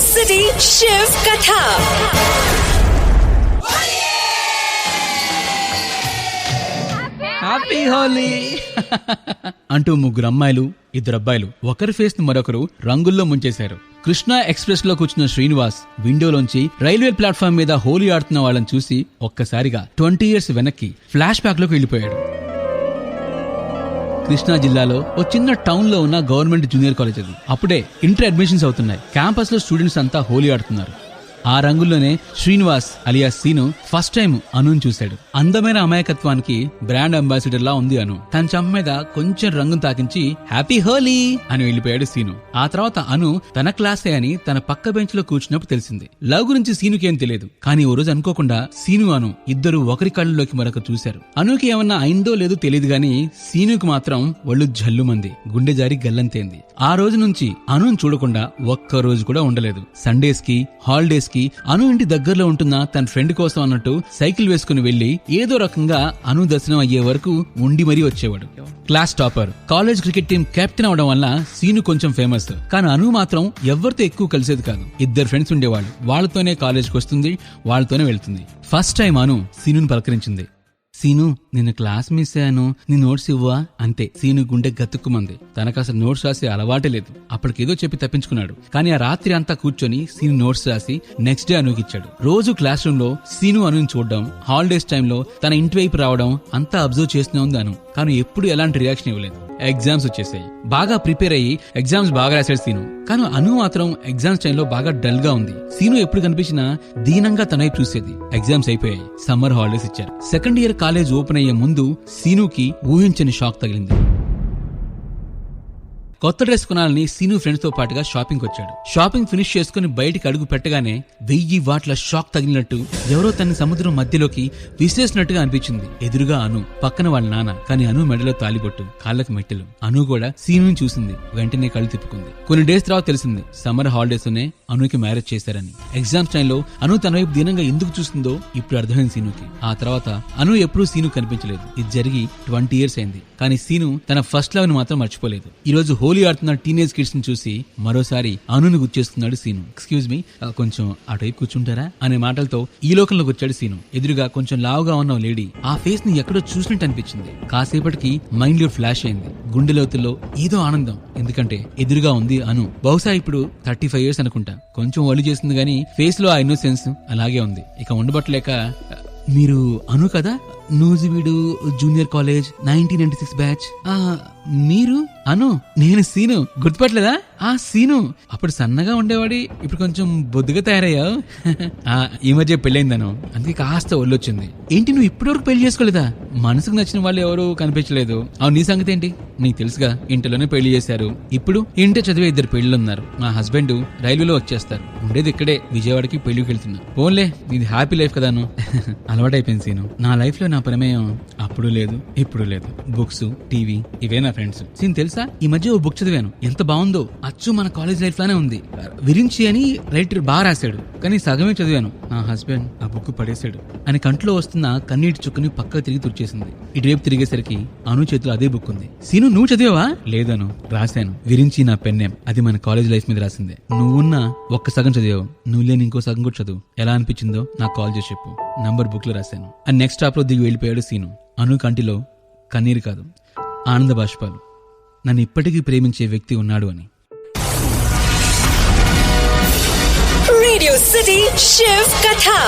City Shiv Katha. Happy Holi అంటూ ముగ్గురు అమ్మాయిలు ఇద్దరు అబ్బాయిలు ఒకరి ఫేస్ ని మరొకరు రంగుల్లో ముంచేశారు. కృష్ణా ఎక్స్ప్రెస్ లో కూర్చున్న శ్రీనివాస్ విండోలోంచి రైల్వే ప్లాట్ఫామ్ మీద హోలీ ఆడుతున్న వాళ్ళని చూసి ఒక్కసారిగా 20 years వెనక్కి ఫ్లాష్ బ్యాక్ లోకి వెళ్ళిపోయాడు. కృష్ణా జిల్లాలో ఓ చిన్న టౌన్ లో ఉన్న గవర్నమెంట్ జూనియర్ కాలేజ్ అది. అప్పుడే ఇంటర్ అడ్మిషన్స్ అవుతున్నాయి. క్యాంపస్ లో స్టూడెంట్స్ అంతా హోలీ ఆడుతున్నారు. ఆ రంగుల్లోనే Srinivas alias Seenu first time అనుని చూశాడు. అందమైన అమాయకత్వానికి బ్రాండ్ అంబాసిడర్ లా ఉంది అను. తన చెంప మీద కొంచెం రంగును తాకించి హ్యాపీ హోలీ అని వెళ్ళిపోయాడు సీను. ఆ తర్వాత అను తన క్లాసే అని తన పక్క బెంచ్ లో కూర్చున్నప్పుడు తెలిసింది. లవ్ గురించి సీనుకేం తెలియదు. కానీ ఓ రోజు అనుకోకుండా సీను అను ఇద్దరు ఒకరి కళ్ళలోకి మరొకరు చూశారు. అనుకి ఏమన్నా అయిందో లేదో తెలియదు గాని సీనుకి మాత్రం ఒళ్ళు జల్లుమంది, గుండె జారి గల్లంతైంది. ఆ రోజు నుంచి అనుని చూడకుండా ఒక్క రోజు కూడా ఉండలేదు. సండేస్ కి హాలిడేస్ కి అను ఇంటి దగ్గరలో ఉంటున్న తన ఫ్రెండ్ కోసం అన్నట్టు సైకిల్ వేసుకుని వెళ్లి ఏదో రకంగా అను దర్శనం అయ్యే వరకు ఉండి మరీ వచ్చేవాడు. Class topper, college cricket team captain అవడం వల్ల సీను కొంచెం ఫేమస్. కానీ అను మాత్రం ఎవరితో ఎక్కువ కలిసేది కాదు. ఇద్దరు ఫ్రెండ్స్ ఉండేవాళ్ళు. వాళ్ళతోనే కాలేజ్కి వస్తుంది, వాళ్ళతోనే వెళ్తుంది. ఫస్ట్ టైం అను సీనుని పలకరించింది. సీను, నిన్న క్లాస్ మిస్ అయ్యాను, నీ నోట్స్ ఇవ్వా? అంతే. సీను గుండె గతుక్కుమంది. తనకు అసలు నోట్స్ రాసి అలవాటే లేదు. అప్పటికేదో చెప్పి తప్పించుకున్నాడు. కానీ ఆ రాత్రి అంతా కూర్చొని సీను నోట్స్ రాసి నెక్స్ట్ డే అనుకి ఇచ్చాడు. రోజు క్లాస్ రూమ్ లో సీను అనుని చూడడం, హాలిడేస్ టైంలో తన ఇంటి వైపు రావడం అంతా అబ్జర్వ్ చేస్తూనే ఉంది అను. కానీ ఎప్పుడు ఎలాంటి రియాక్షన్ ఇవ్వలేదు. ఎగ్జామ్స్ వచ్చేసాయి. బాగా ప్రిపేర్ అయ్యి ఎగ్జామ్స్ బాగా రాశాడు సీను. కానీ అను మాత్రం ఎగ్జామ్స్ టైంలో బాగా డల్ గా ఉంది. సీను ఎప్పుడు కనిపించినా దీనంగా తన వైపు చూసేది. ఎగ్జామ్స్ అయిపోయాయి. సమ్మర్ హాలిడేస్ ఇచ్చారు. సెకండ్ ఇయర్ కాలేజ్ ఓపెన్ అయ్యే ముందు సీనుకి ఊహించని షాక్ తగిలింది. కొత్త డ్రెస్ కొనాలని సీను ఫ్రెండ్స్ తో పాటుగా షాపింగ్ వచ్చాడు. షాపింగ్ ఫినిష్ చేసుకుని బయటికి అడుగు పెట్టగానే 1000 వాట్ల షాక్ తగిలినట్టు ఎవరో తన సముద్రం మధ్యలోకి విసిరేసినట్టుగా అనిపించింది. ఎదురుగా అను, పక్కన వాళ్ళ నాన్న. కానీ అను మెడలో తాలిబొట్టు, కాళ్ళకు మెట్టెలు. అను కూడా సీనుని చూసింది. వెంటనే కళ్ళు తిప్పుకుంది. కొన్ని డేస్ తర్వాత తెలిసింది సమ్మర్ హాలిడేస్ లోనే అనుకి మ్యారేజ్ చేశారని. ఎగ్జామ్స్ టైంలో అను తన వైపు దీనంగా ఎందుకు చూస్తుందో ఇప్పుడు అర్థమైంది సీనుకి. ఆ తర్వాత అను ఎప్పుడూ సీను కనిపించలేదు. ఇది జరిగి 20 years అయింది. కానీ సీను తన ఫస్ట్ లవ్ ని మాత్రం మర్చిపోలేదు. ఈ రోజు హోలీ ఆడుతున్న టీనేజ్ కిడ్స్ ని చూసి మరోసారి అనుని గుర్చేస్తున్నాడు సీను. ఎక్స్క్యూజ్ మీ, కొంచెం అటువైపు కూర్చుంటారా అనే మాటలతో ఈ లోకంలోకి వచ్చాడు సీను. ఎదురుగా కొంచెం లావుగా ఉన్న లేడీ. ఆ ఫేస్ ని ఎక్కడో చూసినట్టు అనిపించింది. కాసేపటికి మైండ్ లో ఫ్లాష్ అయింది. గుండె లోతుల్లో ఏదో ఆనందం. ఎందుకంటే ఎదురుగా ఉంది అను. బహుశా ఇప్పుడు 35 years అనుకుంటా. కొంచెం ఒళ్ళు చేస్తుంది గానీ ఫేస్ లో ఆ ఇన్నోసెన్స్ అలాగే ఉంది. ఇక ఉండబట్టలేక, మీరు అను కదా, నూజివీడు జూనియర్ కాలేజ్ 1996 బ్యాచ్. మీరు అను, నేను సీను. గుర్తుపట్టలేదా? ఆ సీను, అప్పుడు సన్నగా ఉండేవాడి, ఇప్పుడు కొంచెం బొద్దుగా తయారయ్యావు. ఈ మధ్య పెళ్ళైందను, అందుకే కాస్త ఒళ్ళొచ్చింది. ఏంటి, నువ్వు ఇప్పటివరకు పెళ్లి చేసుకోలేదా? మనసుకు నచ్చిన వాళ్ళు ఎవరు కనిపించలేదు. అవును, నీ సంగతి ఏంటి? నీకు తెలుసుగా, ఇంటిలోనే పెళ్లి చేశారు. ఇప్పుడు ఇంటి చదివే 2 పెళ్లిున్నారు. మా హస్బెండ్ రైల్వేలో వచ్చేస్తారు. ఉండేది ఇక్కడే, విజయవాడకి పెళ్లికి వెళ్తున్నా. పోన్లే, నీది హ్యాపీ లైఫ్ కదాను. అలవాటైపోయింది సీను. నా లైఫ్ లో నా ప్రమేయం అప్పుడు లేదు, ఇప్పుడు లేదు. బుక్స్, టీవీ, ఇవే నా ఫ్రెండ్స్. సీన్ తెలుసా, ఈ మధ్య ఓ బుక్ చదివాను. ఎంత బాగుందో. అచ్చు మన కాలేజ్ లైఫ్ లానే ఉంది. విరించి అని రైటర్ బాగా రాశాడు. కానీ సగమే చదివాను. నా హస్బెండ్ ఆ బుక్ పడేశాడు అని కంట్లో వస్తున్న కన్నీటి చుక్కని పక్కకు తిరిగి తుడిచేసింది. ఇటువైపు తిరిగేసరికి అను చేతిలో అదే బుక్ ఉంది. సీను, నువ్వు చదివావా? లేదను, రాశాను. విరించి నా పెన్నేం. అది మన కాలేజ్ లైఫ్ మీద రాసిందే. నువ్వున్న ఒక్క సగం చదివావు, నువ్వు లేని ఇంకో సగం కూడా చదువు. ఎలా అనిపించిందో నాకు కాల్ చేసి చెప్పు. నంబర్ బుక్ లో రాశాను. అండ్ నెక్స్ట్ స్టాప్ లో దిగి వెళ్ళిపోయాడు సీను. అను కంటిలో కన్నీరు కాదు, ఆనంద బాష్పాలు. నన్ను ఇప్పటికీ ప్రేమించే వ్యక్తి ఉన్నాడు అని. Radio City Shiv Katha.